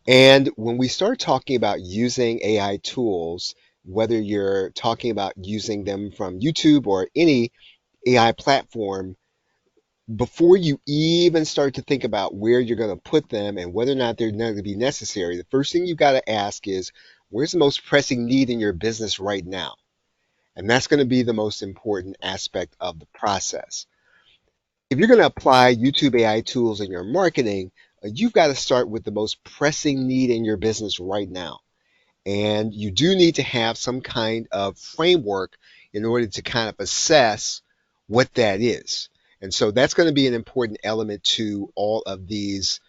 And when we start talking about using AI tools, whether you're talking about using them from YouTube or any AI platform, before you even start to think about where you're going to put them and whether or not they're going to be necessary, the first thing you got to ask is, where's the most pressing need in your business right now? And that's going to be the most important aspect of the process. If you're going to apply YouTube AI tools in your marketing, you've got to start with the most pressing need in your business right now. And you do need to have some kind of framework in order to kind of assess what that is. And so that's going to be an important element to all of these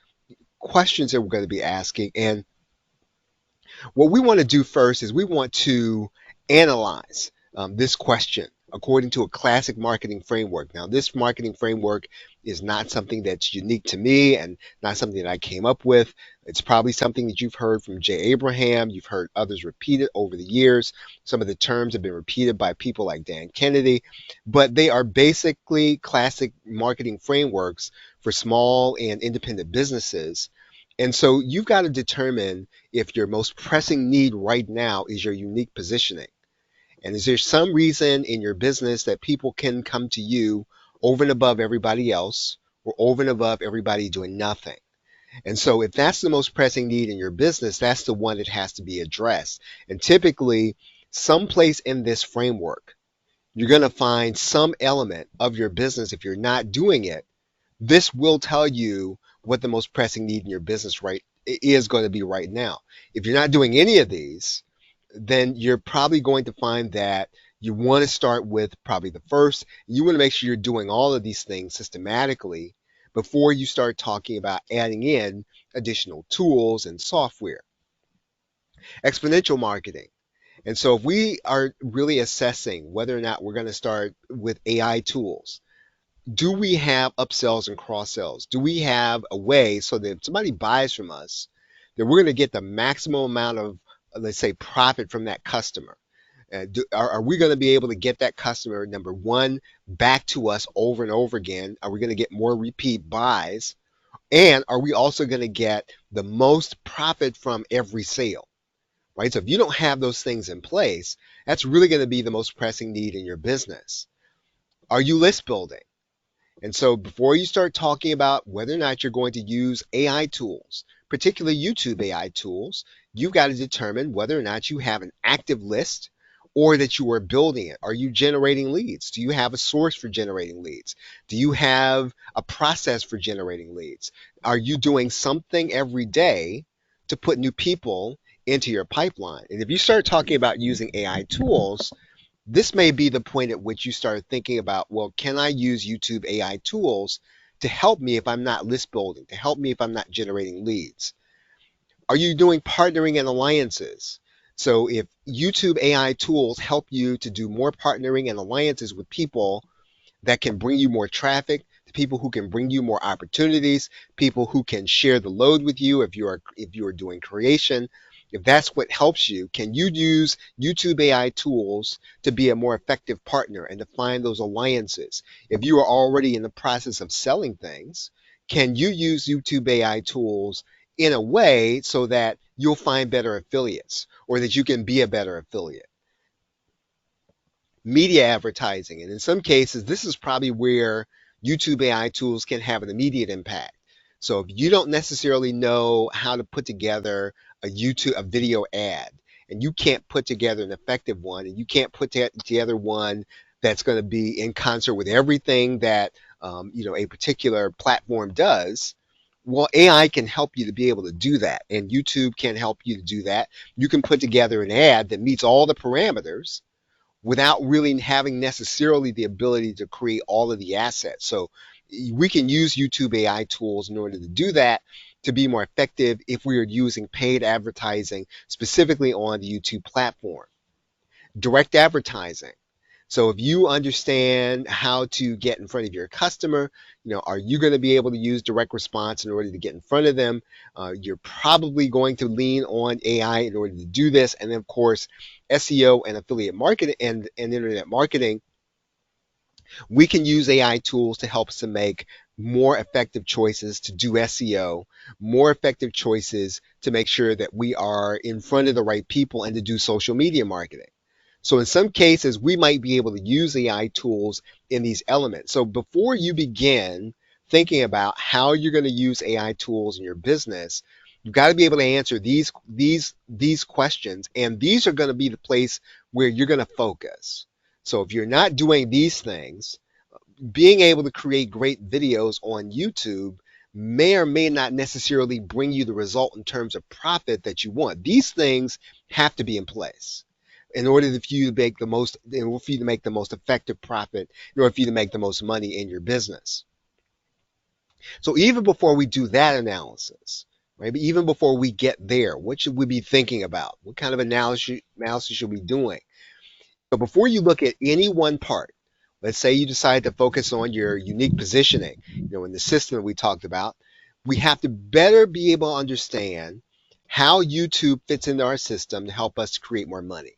questions that we're going to be asking. And what we want to do first is we want to analyze this question according to a classic marketing framework. Now, this marketing framework is not something that's unique to me and not something that I came up with. It's probably something that you've heard from Jay Abraham. You've heard others repeat it over the years. Some of the terms have been repeated by people like Dan Kennedy, but they are basically classic marketing frameworks for small and independent businesses. And so you've got to determine if your most pressing need right now is your unique positioning. And is there some reason in your business that people can come to you over and above everybody else or over and above everybody doing nothing? And so if that's the most pressing need in your business, that's the one that has to be addressed. And typically, someplace in this framework, you're going to find some element of your business. If you're not doing it, this will tell you what the most pressing need in your business right is going to be right now. If you're not doing any of these, then you're probably going to find that you want to start with probably the first. You want to make sure you're doing all of these things systematically before you start talking about adding in additional tools and software. Exponential marketing. And so if we are really assessing whether or not we're going to start with AI tools, do we have upsells and cross sells? Do we have a way so that if somebody buys from us, that we're going to get the maximum amount of, let's say, profit from that customer? Are we going to be able to get that customer, number one, back to us over and over again? Are we going to get more repeat buys? And are we also going to get the most profit from every sale? Right? So if you don't have those things in place, that's really going to be the most pressing need in your business. Are you list building? And so before you start talking about whether or not you're going to use AI tools, particularly YouTube AI tools, you've got to determine whether or not you have an active list or that you are building it. Are you generating leads? Do you have a source for generating leads? Do you have a process for generating leads? Are you doing something every day to put new people into your pipeline? And if you start talking about using AI tools, this may be the point at which you start thinking about, well, can I use YouTube AI tools to help me if I'm not list building, to help me if I'm not generating leads? Are you doing partnering and alliances? So if YouTube AI tools help you to do more partnering and alliances with people that can bring you more traffic, to people who can bring you more opportunities, people who can share the load with you if you are doing creation, if that's what helps you, can you use YouTube AI tools to be a more effective partner and to find those alliances? If you are already in the process of selling things, can you use YouTube AI tools in a way so that you'll find better affiliates or that you can be a better affiliate? Media advertising. And in some cases, this is probably where YouTube AI tools can have an immediate impact. So if you don't necessarily know how to put together a video ad, and you can't put together an effective one, and you can't put together one that's going to be in concert with everything that a particular platform does, well, AI can help you to be able to do that, and YouTube can help you to do that. You can put together an ad that meets all the parameters without really having necessarily the ability to create all of the assets. So we can use YouTube AI tools in order to do that to be more effective if we are using paid advertising specifically on the YouTube platform. Direct advertising. So if you understand how to get in front of your customer, are you going to be able to use direct response in order to get in front of them? You're probably going to lean on AI in order to do this. And then, of course, SEO and affiliate marketing and internet marketing, we can use AI tools to help us to make more effective choices to do SEO, more effective choices to make sure that we are in front of the right people and to do social media marketing. So in some cases, we might be able to use AI tools in these elements. So before you begin thinking about how you're going to use AI tools in your business, you've got to be able to answer these questions, and these are going to be the place where you're going to focus. So if you're not doing these things, being able to create great videos on YouTube may or may not necessarily bring you the result in terms of profit that you want. These things have to be in place in order for you to make the most, in order for you to make the most effective profit, in order for you to make the most money in your business. So even before we do that analysis, right? Even before we get there, what should we be thinking about? What kind of analysis should we be doing? So before you look at any one part, let's say you decide to focus on your unique positioning, in the system that we talked about, we have to better be able to understand how YouTube fits into our system to help us to create more money.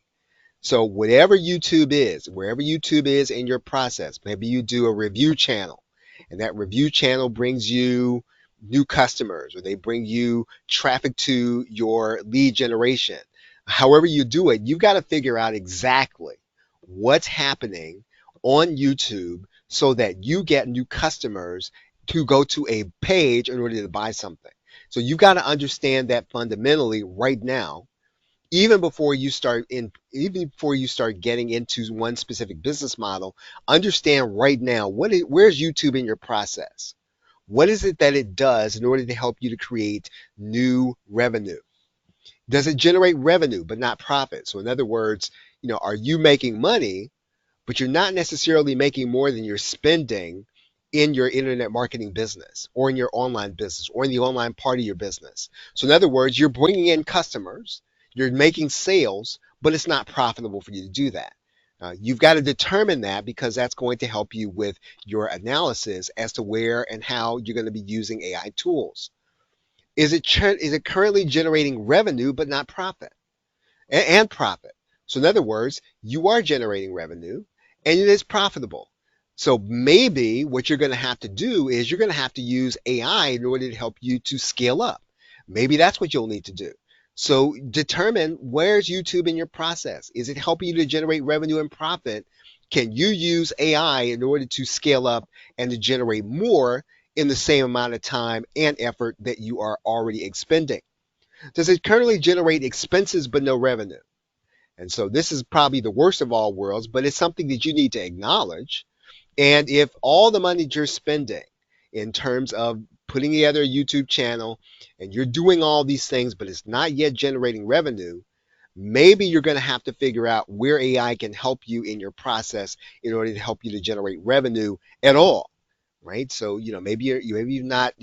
So whatever YouTube is, wherever YouTube is in your process, maybe you do a review channel, and that review channel brings you new customers, or they bring you traffic to your lead generation. However you do it, you've got to figure out exactly what's happening on YouTube so that you get new customers to go to a page in order to buy something. So you've got to understand that fundamentally right now, even before you start getting into one specific business model. Understand right now where's YouTube in your process. What is it that it does in order to help you to create new revenue? Does it generate revenue but not profit? So in other words, are you making money but you're not necessarily making more than you're spending in your internet marketing business or in your online business or in the online part of your business? So in other words, you're bringing in customers, you're making sales, but it's not profitable for you to do that. You've got to determine that, because that's going to help you with your analysis as to where and how you're going to be using AI tools. Is it currently generating revenue but not profit? And profit. So in other words, you are generating revenue and it is profitable. So maybe what you're going to have to do is you're going to have to use AI in order to help you to scale up. Maybe that's what you'll need to do. So determine, where's YouTube in your process? Is it helping you to generate revenue and profit? Can you use AI in order to scale up and to generate more in the same amount of time and effort that you are already expending? Does it currently generate expenses but no revenue? And so this is probably the worst of all worlds, but it's something that you need to acknowledge. And if all the money you're spending in terms of putting together a YouTube channel and you're doing all these things, but it's not yet generating revenue, maybe you're going to have to figure out where AI can help you in your process in order to help you to generate revenue at all, right? So, maybe not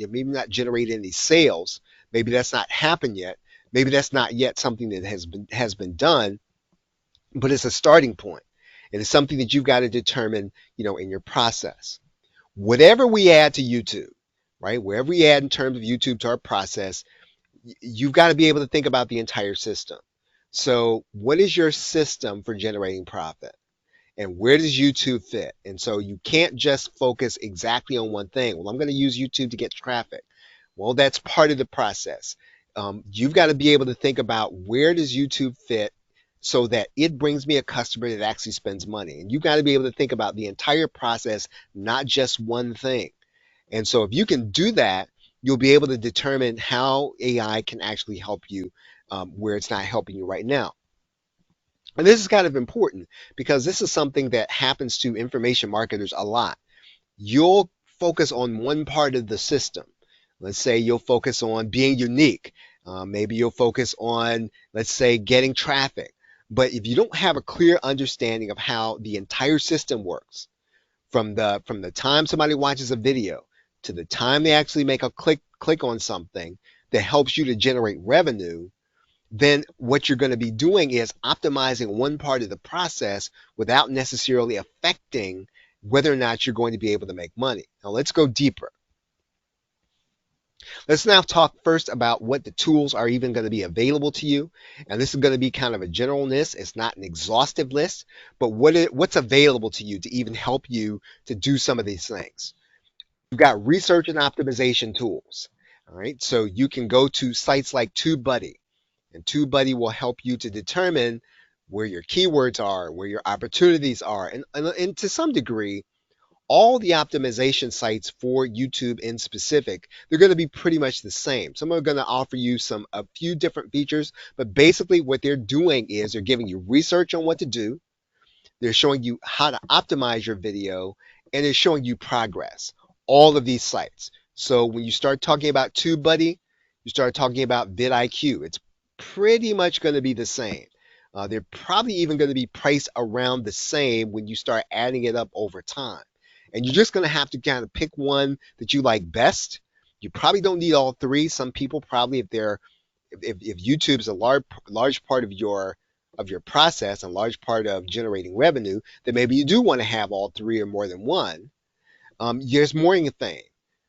generating any sales. Maybe that's not happened yet. Maybe that's not yet something that has been done, but it's a starting point. And it's something that you've got to determine, in your process. Whatever we add to YouTube, right? Wherever we add in terms of YouTube to our process, you've got to be able to think about the entire system. So what is your system for generating profit? And where does YouTube fit? And so you can't just focus exactly on one thing. Well, I'm going to use YouTube to get traffic. Well, that's part of the process. You've got to be able to think about, where does YouTube fit so that it brings me a customer that actually spends money. And you've got to be able to think about the entire process, not just one thing. And so if you can do that, you'll be able to determine how AI can actually help you where it's not helping you right now. And this is kind of important, because this is something that happens to information marketers a lot. You'll focus on one part of the system. Let's say you'll focus on being unique. Maybe you'll focus on, let's say, getting traffic. But if you don't have a clear understanding of how the entire system works, from the time somebody watches a video to the time they actually make a click on something that helps you to generate revenue, then what you're going to be doing is optimizing one part of the process without necessarily affecting whether or not you're going to be able to make money. Now let's go deeper. Let's now talk first about what the tools are even going to be available to you. And this is going to be kind of a general list. It's not an exhaustive list, but what's available to you to even help you to do some of these things. You've got research and optimization tools. All right, so you can go to sites like TubeBuddy, and TubeBuddy will help you to determine where your keywords are, where your opportunities are, and to some degree, all the optimization sites for YouTube in specific, they're going to be pretty much the same. Some are going to offer you a few different features, but basically what they're doing is they're giving you research on what to do. They're showing you how to optimize your video, and they're showing you progress. All of these sites. So when you start talking about TubeBuddy, you start talking about vidIQ. It's pretty much going to be the same. They're probably even going to be priced around the same when you start adding it up over time. And you're just going to have to kind of pick one that you like best. You probably don't need all three. Some people probably, if YouTube is a large part of your process, a large part of generating revenue, then maybe you do want to have all three or more than one. There's Morning Fame,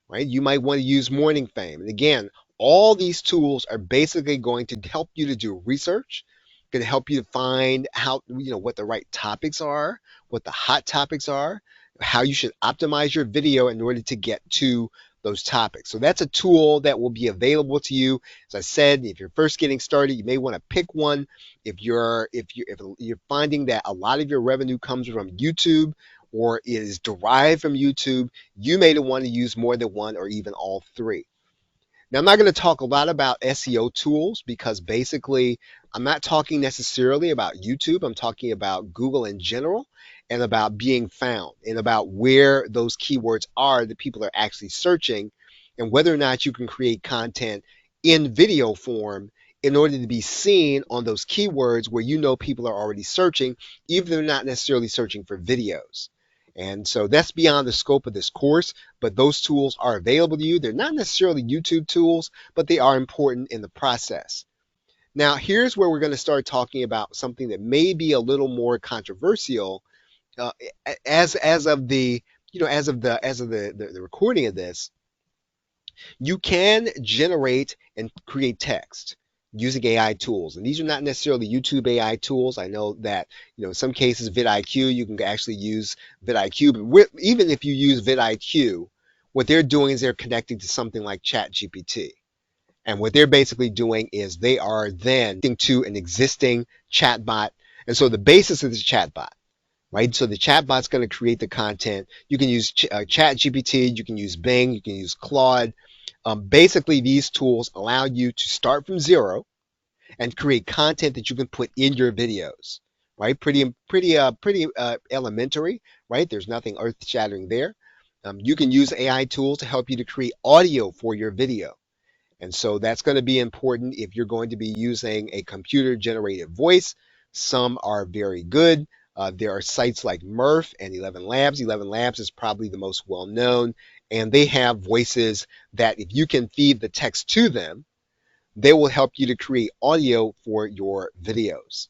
right? You might want to use Morning Fame. And again, all these tools are basically going to help you to do research, going to help you to find what the right topics are, what the hot topics are, how you should optimize your video in order to get to those topics. So that's a tool that will be available to you. As I said, if you're first getting started, you may want to pick one. If you're finding that a lot of your revenue comes from YouTube or is derived from YouTube, you may want to use more than one or even all three. Now, I'm not going to talk a lot about SEO tools because basically I'm not talking necessarily about YouTube. I'm talking about Google in general and about being found and about where those keywords are that people are actually searching and whether or not you can create content in video form in order to be seen on those keywords where you know people are already searching, even if they're not necessarily searching for videos. And so that's beyond the scope of this course, but those tools are available to you. They're not necessarily YouTube tools, but they are important in the process. Now, here's where we're going to start talking about something that may be a little more controversial uh, as of the recording of this. You can generate and create text using AI tools. And these are not necessarily YouTube AI tools. I know that, in some cases, vidIQ, you can actually use vidIQ. But even if you use vidIQ, what they're doing is they're connecting to something like ChatGPT. And what they're basically doing is they are then to an existing chatbot. And so the basis of this chatbot, right? So the chatbot's going to create the content. You can use ChatGPT, you can use Bing, you can use Claude. Basically, these tools allow you to start from zero and create content that you can put in your videos, right? Pretty elementary, right? There's nothing earth-shattering there. You can use AI tools to help you to create audio for your video. And so that's going to be important if you're going to be using a computer-generated voice. Some are very good. There are sites like Murph and 11 Labs. 11 Labs is probably the most well-known, and they have voices that if you can feed the text to them, they will help you to create audio for your videos.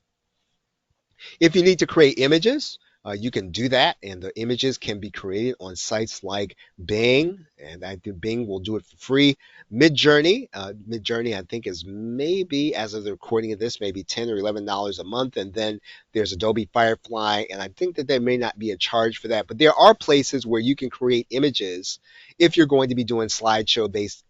If you need to create images, you can do that, and the images can be created on sites like Bing, and I think Bing will do it for free. Midjourney, I think is maybe, as of the recording of this, maybe $10 or $11 a month, and then there's Adobe Firefly, and I think that there may not be a charge for that, but there are places where you can create images if you're going to be doing slideshow-based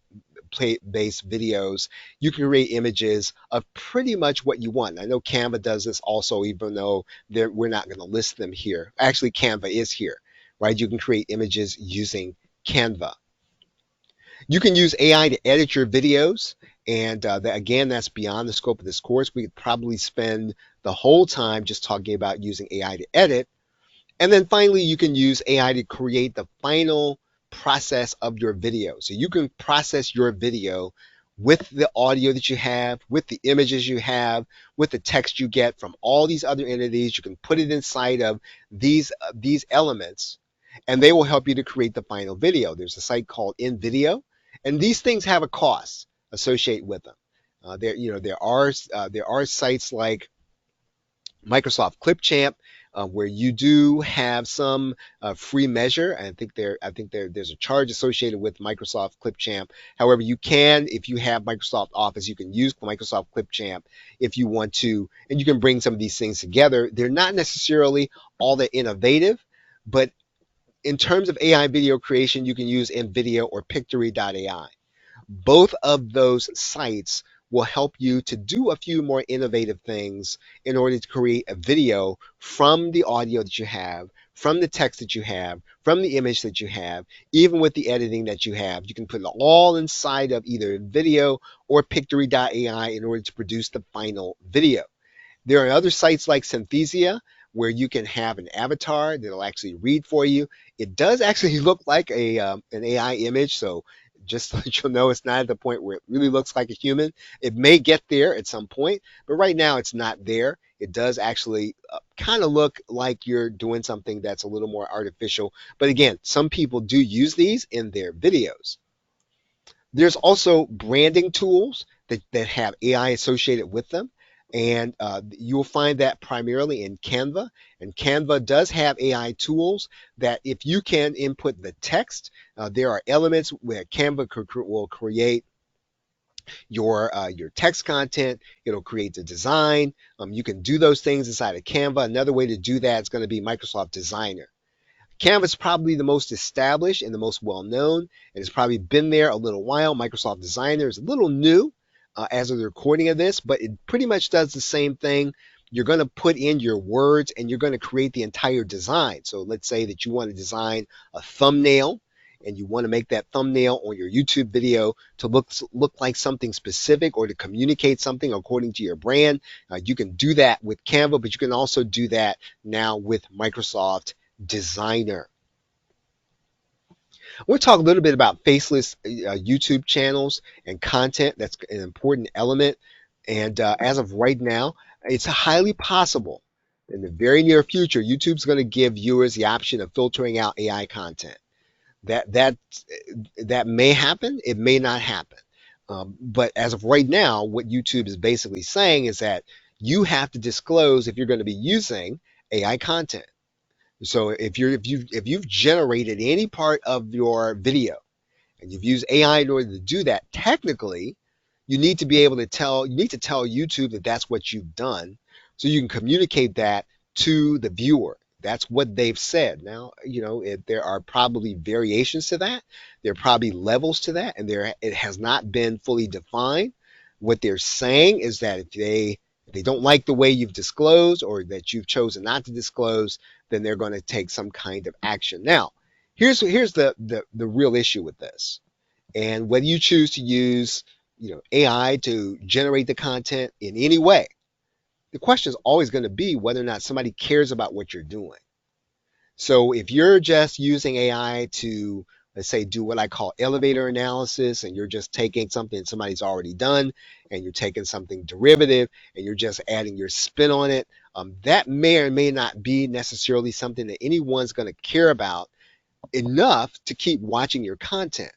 videos. You can create images of pretty much what you want. I know Canva does this also, even though we're not going to list them here. Actually, Canva is here, right? You can create images using Canva. You can use AI to edit your videos, and again, that's beyond the scope of this course. We could probably spend the whole time just talking about using AI to edit. And then finally, you can use AI to create the final process of your video. So you can process your video with the audio that you have, with the images you have, with the text you get from all these other entities. You can put it inside of these elements, and they will help you to create the final video. There's a site called InVideo, and these things have a cost associated with them. There are sites like Microsoft Clipchamp, where you do have some free measure. I think there's a charge associated with Microsoft Clipchamp. However, you can, if you have Microsoft Office, you can use Microsoft Clipchamp if you want to, and you can bring some of these things together. They're not necessarily all that innovative, but in terms of AI video creation, you can use NVIDIA or Pictory.ai. Both of those sites will help you to do a few more innovative things in order to create a video from the audio that you have, from the text that you have, from the image that you have, even with the editing that you have. You can put it all inside of either video or Pictory.ai in order to produce the final video. There are other sites like Synthesia where you can have an avatar that'll actually read for you. It does actually look like an AI image, so just so that you'll know, it's not at the point where it really looks like a human. It may get there at some point, but right now it's not there. It does actually kind of look like you're doing something that's a little more artificial. But again, some people do use these in their videos. There's also branding tools that have AI associated with them. And you'll find that primarily in Canva. And Canva does have AI tools that if you can input the text, there are elements where Canva will create your text content. It'll create the design. You can do those things inside of Canva. Another way to do that is going to be Microsoft Designer. Canva is probably the most established and the most well-known, and it's probably been there a little while. Microsoft Designer is a little new as of the recording of this, but it pretty much does the same thing. You're going to put in your words and you're going to create the entire design. So let's say that you want to design a thumbnail and you want to make that thumbnail on your YouTube video to look like something specific or to communicate something according to your brand. You can do that with Canva, but you can also do that now with Microsoft Designer. We'll talk a little bit about faceless YouTube channels and content. That's an important element. And as of right now, it's highly possible in the very near future, YouTube's going to give viewers the option of filtering out AI content. That may happen. It may not happen. But as of right now, what YouTube is basically saying is that you have to disclose if you're going to be using AI content. So if you've generated any part of your video and you've used AI in order to do that, technically, you need to be able to tell YouTube that that's what you've done, so you can communicate that to the viewer. That's what they've said. Now, there are probably variations to that. There are probably levels to that, and it has not been fully defined. What they're saying is that if they don't like the way you've disclosed or that you've chosen not to disclose, then they're going to take some kind of action. Now, here's the real issue with this. And whether you choose to use AI to generate the content in any way, the question is always going to be whether or not somebody cares about what you're doing. So if you're just using AI to, let's say, do what I call elevator analysis, and you're just taking something somebody's already done, and you're taking something derivative, and you're just adding your spin on it, that may or may not be necessarily something that anyone's going to care about enough to keep watching your content.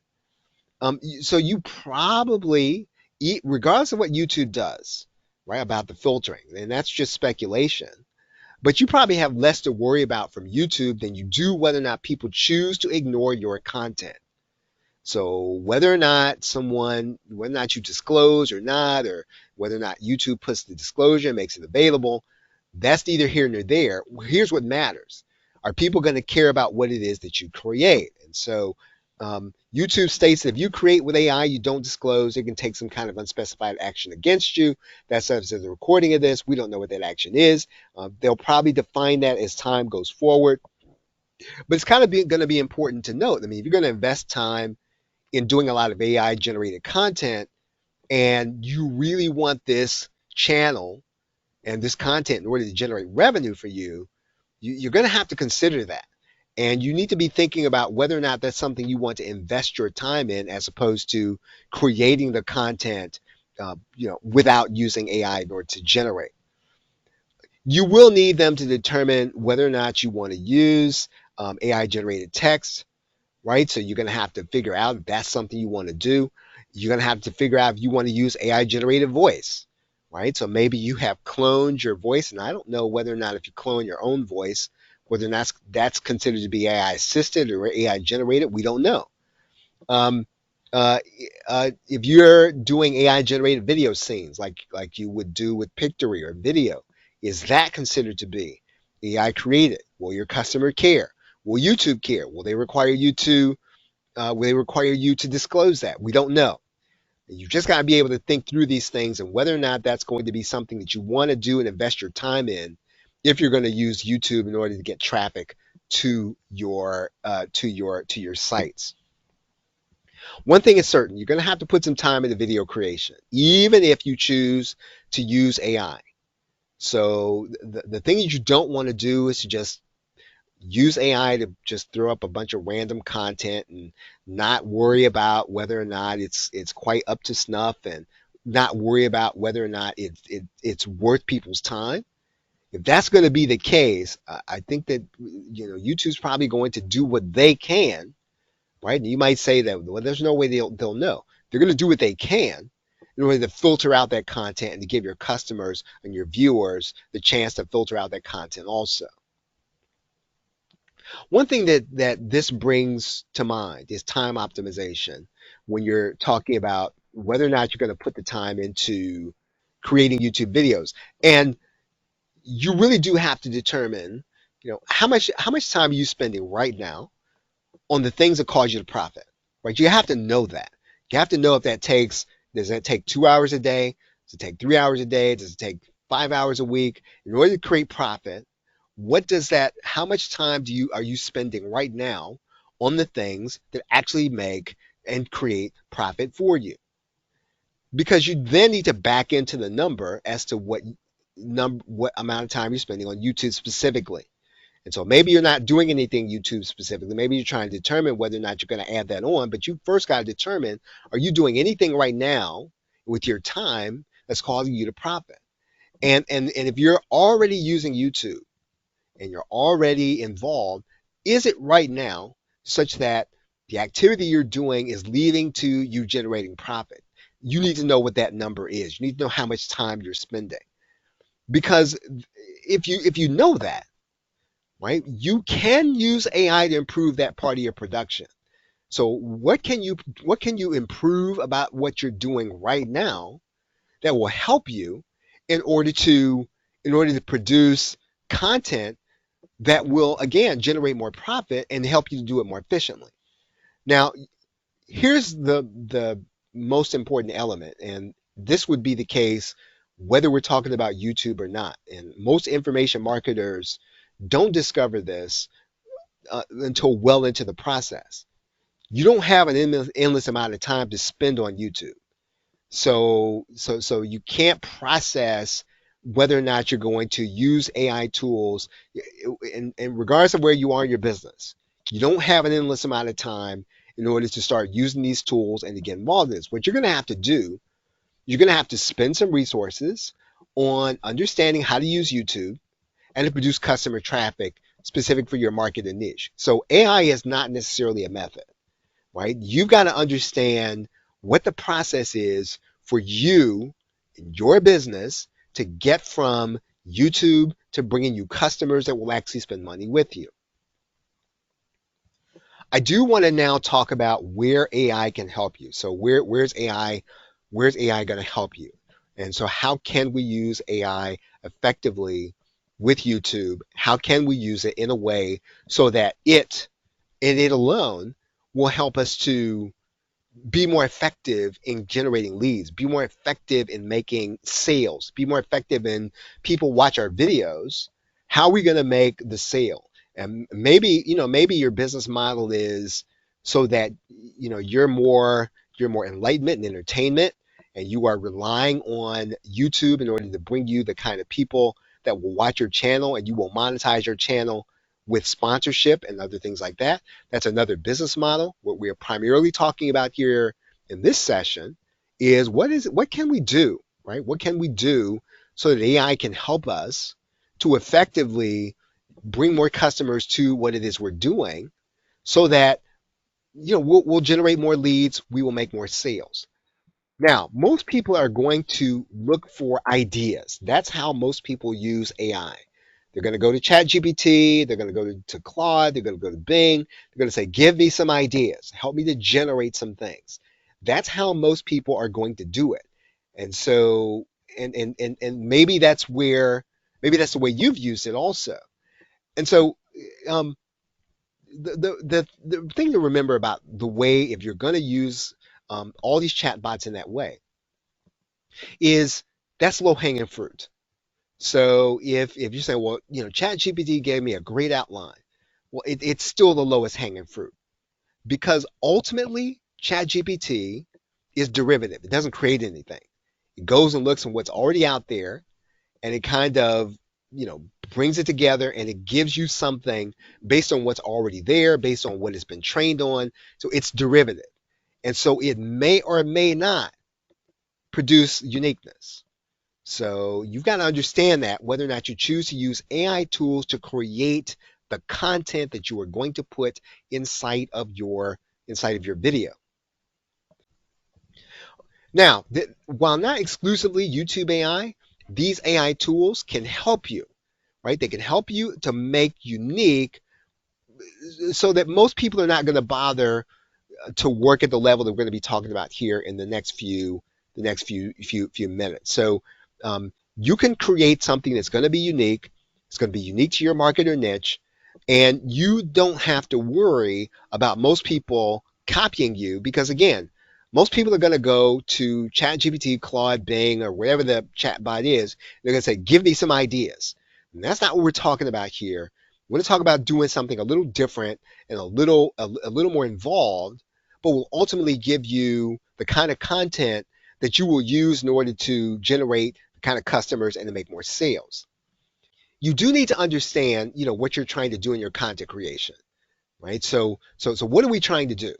So you probably, regardless of what YouTube does, right, about the filtering, and that's just speculation, but you probably have less to worry about from YouTube than you do whether or not people choose to ignore your content. So whether or not you disclose or not, or whether or not YouTube puts the disclosure and makes it available, that's neither here nor there. Here's what matters. Are people going to care about what it is that you create? And so YouTube states that if you create with AI, you don't disclose, it can take some kind of unspecified action against you. That's as of the recording of this. We don't know what that action is. They'll probably define that as time goes forward. But it's kind of going to be important to note. I mean, if you're going to invest time in doing a lot of AI generated content and you really want this channel and this content in order to generate revenue for you, you're going to have to consider that. And you need to be thinking about whether or not that's something you want to invest your time in, as opposed to creating the content, without using AI in order to generate. You will need them to determine whether or not you want to use AI generated text, right? So you're going to have to figure out if that's something you want to do. You're going to have to figure out if you want to use AI generated voice, right? So maybe you have cloned your voice, and I don't know whether or not if you clone your own voice, whether or not that's considered to be AI assisted or AI generated, we don't know. If you're doing AI generated video scenes like you would do with Pictory or video, is that considered to be AI created? Will your customer care? Will YouTube care? Will they require you to disclose that? We don't know. You just got to be able to think through these things and whether or not that's going to be something that you want to do and invest your time in if you're going to use YouTube in order to get traffic to your sites. One thing is certain, you're going to have to put some time into video creation, even if you choose to use AI. So the thing that you don't want to do is to just use AI to just throw up a bunch of random content and not worry about whether or not it's quite up to snuff and not worry about whether or not it's worth people's time. If that's going to be the case, I think that YouTube's probably going to do what they can, right? And you might say that, well, there's no way they'll know. They're going to do what they can in order to filter out that content and to give your customers and your viewers the chance to filter out that content also. One thing that this brings to mind is time optimization when you're talking about whether or not you're going to put the time into creating YouTube videos. And you really do have to determine, how much time are you spending right now on the things that cause you to profit, right? You have to know that. You have to know if does that take 2 hours a day? Does it take 3 hours a day? Does it take 5 hours a week? In order to create profit, how much time are you spending right now on the things that actually make and create profit for you? Because you then need to back into the number as to what amount of time you're spending on YouTube specifically. And so maybe you're not doing anything YouTube specifically. Maybe you're trying to determine whether or not you're going to add that on, but you first got to determine, are you doing anything right now with your time that's causing you to profit? And if you're already using YouTube and you're already involved, is it right now such that the activity you're doing is leading to you generating profit? You need to know what that number is. You need to know how much time you're spending. Because if you know that, right, you can use AI to improve that part of your production. So what can you improve about what you're doing right now that will help you in order to produce content that will again generate more profit and help you to do it more efficiently. Now, here's the most important element, and this would be the case whether we're talking about YouTube or not. And most information marketers don't discover this until well into the process. You don't have an endless amount of time to spend on YouTube. So you can't process whether or not you're going to use AI tools in regardless of where you are in your business. You don't have an endless amount of time in order to start using these tools and to get involved in this. What you're going to have to do, you're going to have to spend some resources on understanding how to use YouTube and to produce customer traffic specific for your market and niche. So AI is not necessarily a method, right? You've got to understand what the process is for you in your business to get from YouTube to bringing you customers that will actually spend money with you. I do want to now talk about where AI can help you. So where's AI going to help you? And so how can we use AI effectively with YouTube? How can we use it in a way so that it alone will help us to be more effective in generating leads, be more effective in making sales, be more effective in people watch our videos? How are we going to make the sale? And maybe your business model is so that you're more enlightenment and entertainment, and you are relying on YouTube in order to bring you the kind of people that will watch your channel, and you will monetize your channel with sponsorship and other things like that. That's another business model. What we are primarily talking about here in this session is what can we do, right? What can we do so that AI can help us to effectively bring more customers to what it is we're doing, so that we'll generate more leads, we will make more sales. Now, most people are going to look for ideas. That's how most people use AI. They're going to go to ChatGPT, they're going to go to Claude, they're going to go to Bing, they're going to say, give me some ideas, help me to generate some things. That's how most people are going to do it. And so, and maybe that's the way you've used it also. And so, the thing to remember about the way, if you're going to use all these chatbots in that way, is that's low hanging fruit. So if you say, well, ChatGPT gave me a great outline, well, it's still the lowest hanging fruit because ultimately ChatGPT is derivative. It doesn't create anything. It goes and looks at what's already out there, and it kind of, you know, brings it together, and it gives you something based on what's already there, based on what it's been trained on. So it's derivative. And so it may or may not produce uniqueness. So you've got to understand that whether or not you choose to use AI tools to create the content that you are going to put inside of your video. Now, while not exclusively YouTube AI, these AI tools can help you, right? They can help you to make unique so that most people are not going to bother to work at the level that we're going to be talking about here in the next few minutes. So you can create something that's going to be unique. It's going to be unique to your market or niche, and you don't have to worry about most people copying you because again, most people are going to go to ChatGPT, Claude, Bing, or whatever the chatbot is. They're going to say, "Give me some ideas." And that's not what we're talking about here. We're going to talk about doing something a little different and a little more involved, but will ultimately give you the kind of content that you will use in order to generate the kind of customers and to make more sales. You do need to understand, what you're trying to do in your content creation, right? So what are we trying to do?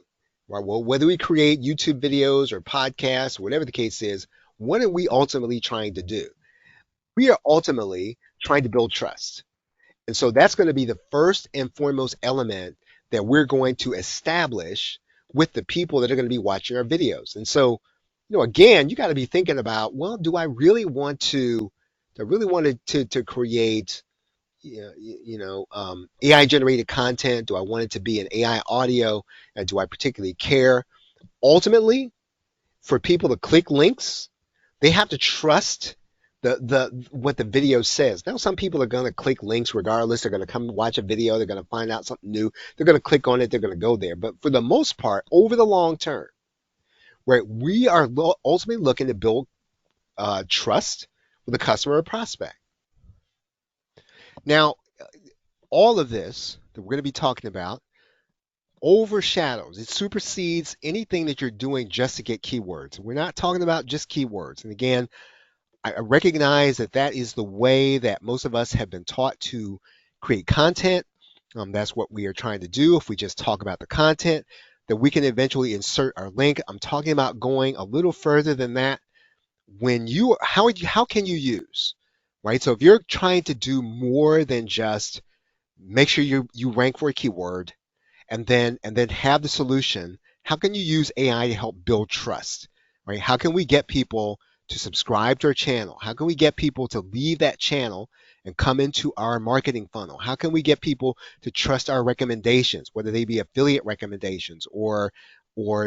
Right? Well, whether we create YouTube videos or podcasts, whatever the case is, what are we ultimately trying to do? We are ultimately trying to build trust. And so that's going to be the first and foremost element that we're going to establish with the people that are going to be watching our videos. And so, again, you got to be thinking about, well, do I really want to create, AI generated content? Do I want it to be an AI audio? And do I particularly care? Ultimately, for people to click links, they have to trust the what the video says. Now, some people are going to click links regardless. They're going to come watch a video. They're going to find out something new. They're going to click on it. They're going to go there. But for the most part, over the long term, where we are ultimately looking to build trust with a customer or prospect. Now, all of this that we're going to be talking about overshadows, it supersedes anything that you're doing just to get keywords. We're not talking about just keywords. And again, I recognize that that is the way that most of us have been taught to create content. That's what we are trying to do. If we just talk about the content, that we can eventually insert our link. I'm talking about going a little further than that. How can you use, right? So if you're trying to do more than just make sure you rank for a keyword, and then have the solution. How can you use AI to help build trust? Right? How can we get people to subscribe to our channel? How can we get people to leave that channel and come into our marketing funnel? How can we get people to trust our recommendations, whether they be affiliate recommendations or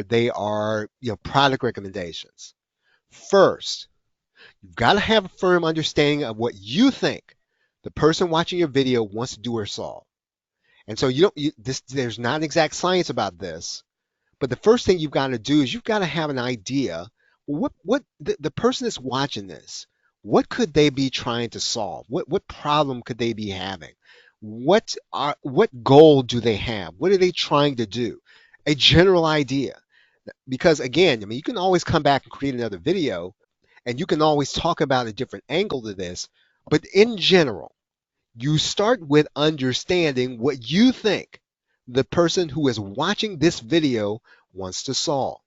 they are product recommendations? First, you've got to have a firm understanding of what you think the person watching your video wants to do or solve. And so there's not an exact science about this, but the first thing you've got to do is you've got to have an idea. What the person that's watching this, what could they be trying to solve? What problem could they be having? What goal do they have? What are they trying to do? A general idea. Because again, I mean, you can always come back and create another video, and you can always talk about a different angle to this. But in general, you start with understanding what you think the person who is watching this video wants to solve.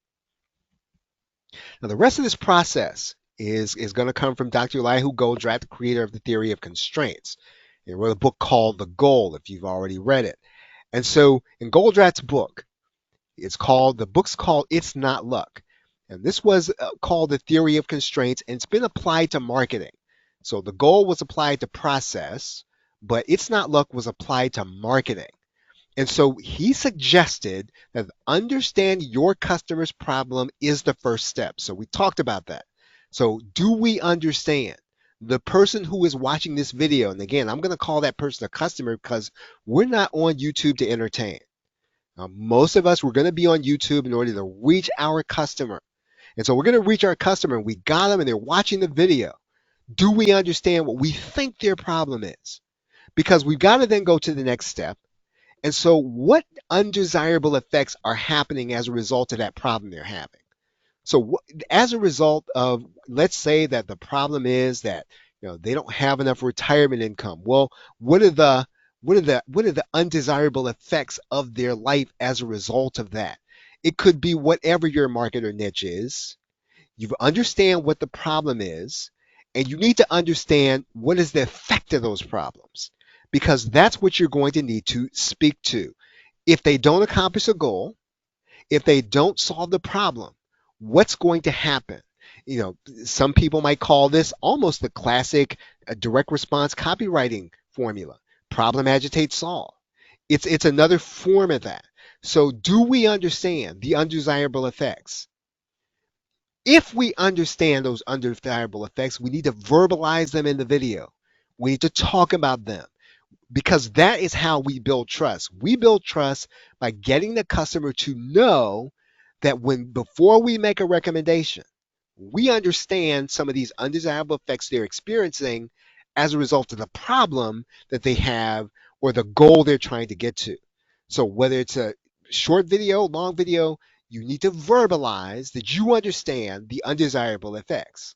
Now, the rest of this process is going to come from Dr. Elihu Goldratt, the creator of the theory of constraints. He wrote a book called The Goal, if you've already read it. And so in Goldratt's book, the book's called It's Not Luck. And this was called the theory of constraints, and it's been applied to marketing. So the goal was applied to process, but It's Not Luck was applied to marketing. And so he suggested that understand your customer's problem is the first step. So we talked about that. So do we understand The person who is watching this video, and again, I'm going to call that person a customer because we're not on YouTube to entertain. Now, most of us, we're going to be on YouTube in order to reach our customer. And so we're going to reach our customer, and we got them, and they're watching the video. Do we understand what we think their problem is? Because we've got to then go to the next step. And so, what undesirable effects are happening as a result of that problem they're having? So, as a result of, let's say that the problem is that they don't have enough retirement income. Well, what are the what are the undesirable effects of their life as a result of that? It could be whatever your market or niche is. You understand what the problem is, and you need to understand what is the effect of those problems, because that's what you're going to need to speak to. If they don't accomplish a goal, if they don't solve the problem, what's going to happen? Some people might call this almost the classic direct response copywriting formula. Problem, agitate, solve. It's another form of that. So do we understand the undesirable effects? If we understand those undesirable effects, we need to verbalize them in the video. We need to talk about them, because that is how we build trust. We build trust by getting the customer to know that before we make a recommendation, we understand some of these undesirable effects they're experiencing as a result of the problem that they have or the goal they're trying to get to. So whether it's a short video, long video, you need to verbalize that you understand the undesirable effects.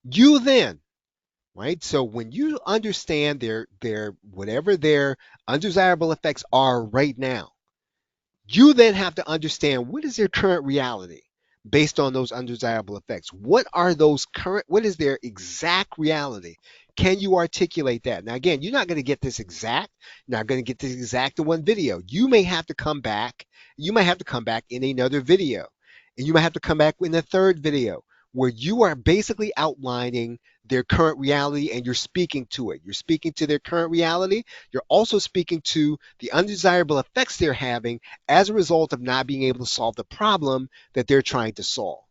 You then, right? So when you understand their whatever their undesirable effects are right now, you then have to understand what is their current reality based on those undesirable effects. What is their exact reality? Can you articulate that? Now, again, you're not going to get this exact. You're not going to get this exact in one video. You may have to come back. You might have to come back in another video. And you might have to come back in a third video where you are basically outlining their current reality and you're speaking to it. You're speaking to their current reality. You're also speaking to the undesirable effects they're having as a result of not being able to solve the problem that they're trying to solve.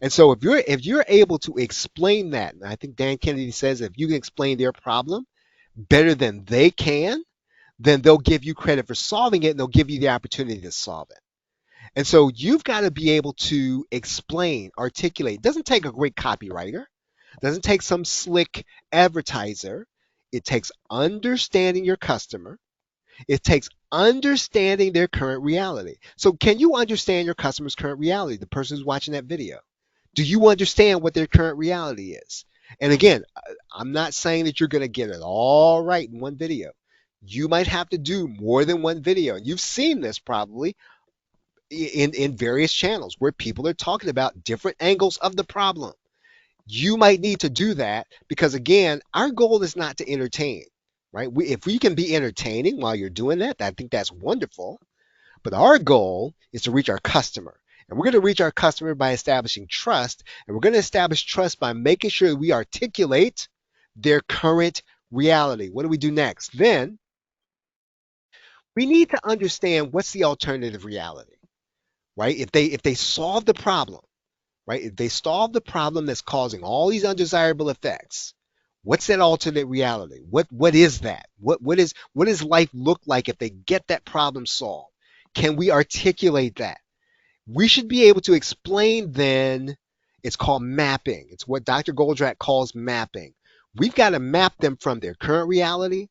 And so if you're able to explain that, and I think Dan Kennedy says if you can explain their problem better than they can, then they'll give you credit for solving it and they'll give you the opportunity to solve it. And so you've got to be able to explain, articulate. It doesn't take a great copywriter. It doesn't take some slick advertiser. It takes understanding your customer. It takes understanding their current reality. So can you understand your customer's current reality, the person who's watching that video? Do you understand what their current reality is? And again, I'm not saying that you're going to get it all right in one video. You might have to do more than one video. And you've seen this probably in various channels where people are talking about different angles of the problem. You might need to do that because, again, our goal is not to entertain, right? If we can be entertaining while you're doing that, I think that's wonderful. But our goal is to reach our customer. And we're going to reach our customer by establishing trust. And we're going to establish trust by making sure we articulate their current reality. What do we do next? Then we need to understand what's the alternative reality, right? If they solve the problem, right? If they solve the problem that's causing all these undesirable effects, what's that alternate reality? What is that? What does life look like if they get that problem solved? Can we articulate that? We should be able to explain then. It's called mapping. It's what Dr. Goldratt calls mapping. We've got to map them from their current reality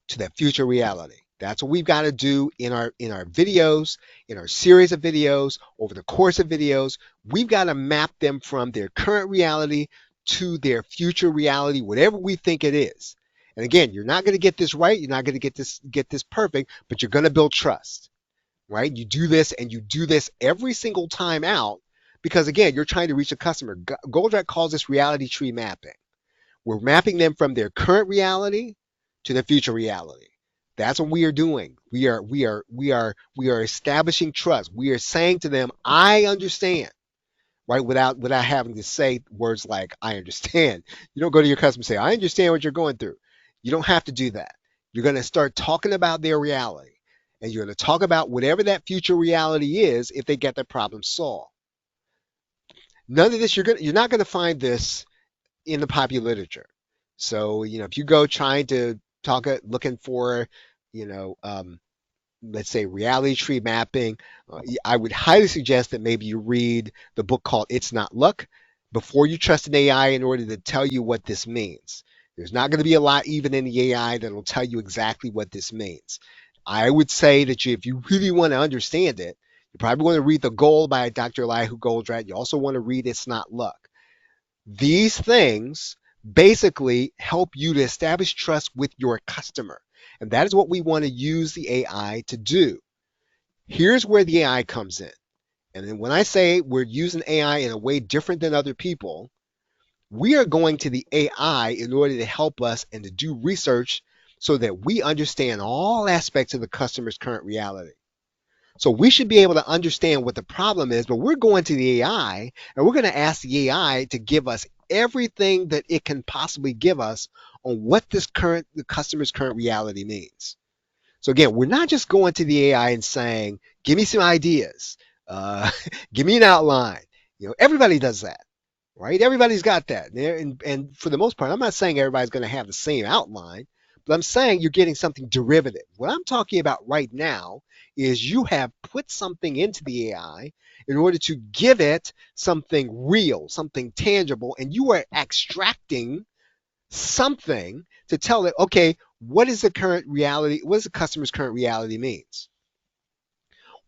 to their future reality. That's what we've got to do in our videos, in our series of videos, over the course of videos. We've got to map them from their current reality to their future reality, whatever we think it is. And again, you're not going to get this right. You're not going to get this perfect, but you're going to build trust, right? You do this and you do this every single time out because, again, you're trying to reach a customer. Goldratt calls this reality tree mapping. We're mapping them from their current reality to their future reality. That's what we are doing. We are establishing trust. We are saying to them, I understand, right? Without having to say words like I understand. You don't go to your customer and say, I understand what you're going through. You don't have to do that. You're going to start talking about their reality. And you're going to talk about whatever that future reality is if they get their problem solved. None of this, you're not going to find this in the popular literature. So, if you go trying to looking for, you know, let's say reality tree mapping, I would highly suggest that maybe you read the book called It's Not Luck before you trust an AI in order to tell you what this means. There's not going to be a lot even in the AI that will tell you exactly what this means. I would say that if you really want to understand it, you probably want to read The Goal by Dr. Elihu Goldratt. You also want to read It's Not Luck. These things basically help you to establish trust with your customer. And that is what we want to use the AI to do. Here's where the AI comes in. And then when I say we're using AI in a way different than other people, we are going to the AI in order to help us and to do research so that we understand all aspects of the customer's current reality. So we should be able to understand what the problem is, but we're going to the AI and we're going to ask the AI to give us everything that it can possibly give us on what the customer's current reality means. So again, we're not just going to the AI and saying, "Give me some ideas, uh, give me an outline." Everybody does that, right? Everybody's got that, and for the most part, I'm not saying everybody's going to have the same outline, but I'm saying you're getting something derivative. What I'm talking about right now is you have put something into the AI in order to give it something real, something tangible, and you are extracting something to tell it, okay, what is the current reality? What does the customer's current reality means?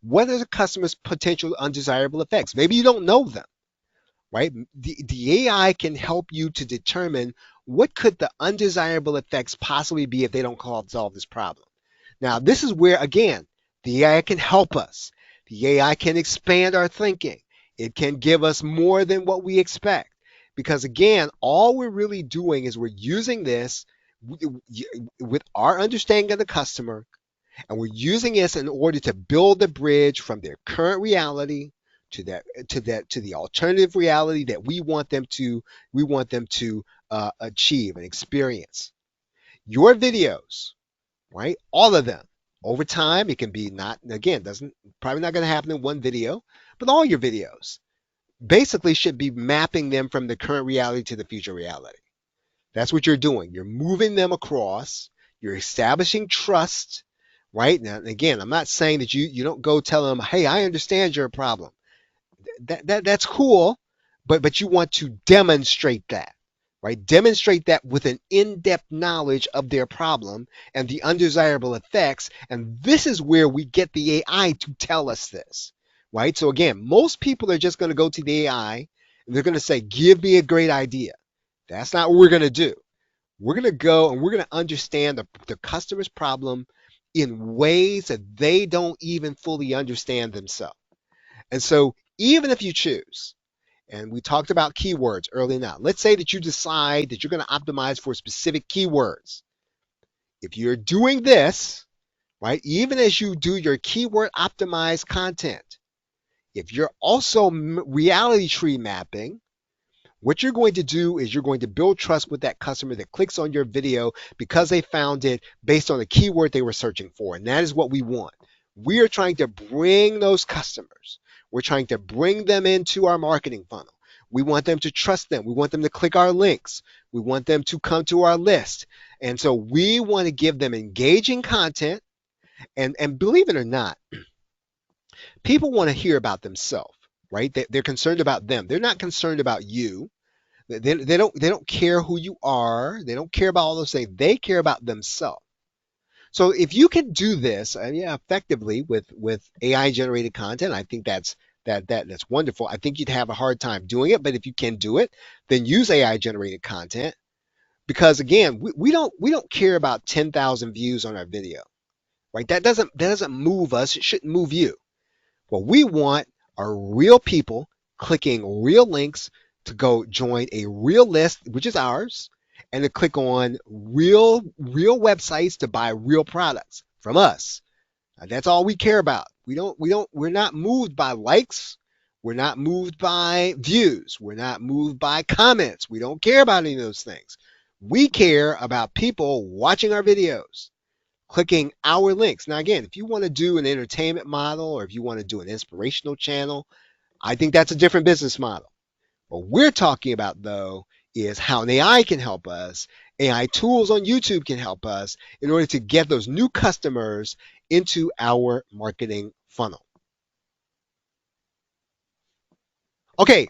What are the customer's potential undesirable effects? Maybe you don't know them, right? The AI can help you to determine what could the undesirable effects possibly be if they don't solve this problem. Now, this is where, again, the AI can help us. The AI can expand our thinking. It can give us more than what we expect. Because again, all we're really doing is we're using this with our understanding of the customer, and we're using this in order to build the bridge from their current reality to the alternative reality that we want them to achieve and experience. Your videos, right? All of them. Over time, it can be not, again, doesn't probably not going to happen in one video, but all your videos basically should be mapping them from the current reality to the future reality. That's what you're doing. You're moving them across. You're establishing trust, right? Now, again, I'm not saying that you don't go tell them, hey, I understand your problem. That's cool, but you want to demonstrate that, right? Demonstrate that with an in-depth knowledge of their problem and the undesirable effects. And this is where we get the AI to tell us this, right? So again, most people are just going to go to the AI and they're going to say, give me a great idea. That's not what we're going to do. We're going to go and we're going to understand the customer's problem in ways that they don't even fully understand themselves. And so even if you choose, and we talked about keywords earlier now, let's say that you decide that you're going to optimize for specific keywords. If you're doing this, right, even as you do your keyword optimized content, if you're also reality tree mapping, what you're going to do is you're going to build trust with that customer that clicks on your video because they found it based on the keyword they were searching for. And that is what we want. We are trying to bring those customers. We're trying to bring them into our marketing funnel. We want them to trust them. We want them to click our links. We want them to come to our list. And so we want to give them engaging content. And believe it or not, people want to hear about themselves, right? They're concerned about them. They're not concerned about you. They don't care who you are. They don't care about all those things. They care about themselves. So if you can do this, yeah, effectively with AI generated content, I think that's wonderful. I think you'd have a hard time doing it, but if you can do it, then use AI generated content because again, we don't care about 10,000 views on our video, right? That doesn't move us. It shouldn't move you. What we want are real people clicking real links to go join a real list, which is ours, and to click on real websites to buy real products from us. That's all we care about. We're not moved by likes. We're not moved by views. We're not moved by comments. We don't care about any of those things. We care about people watching our videos, clicking our links. Now, again, if you want to do an entertainment model or if you want to do an inspirational channel, I think that's a different business model. What we're talking about, though, is how an AI can help us. AI tools on YouTube can help us in order to get those new customers into our marketing funnel. Okay,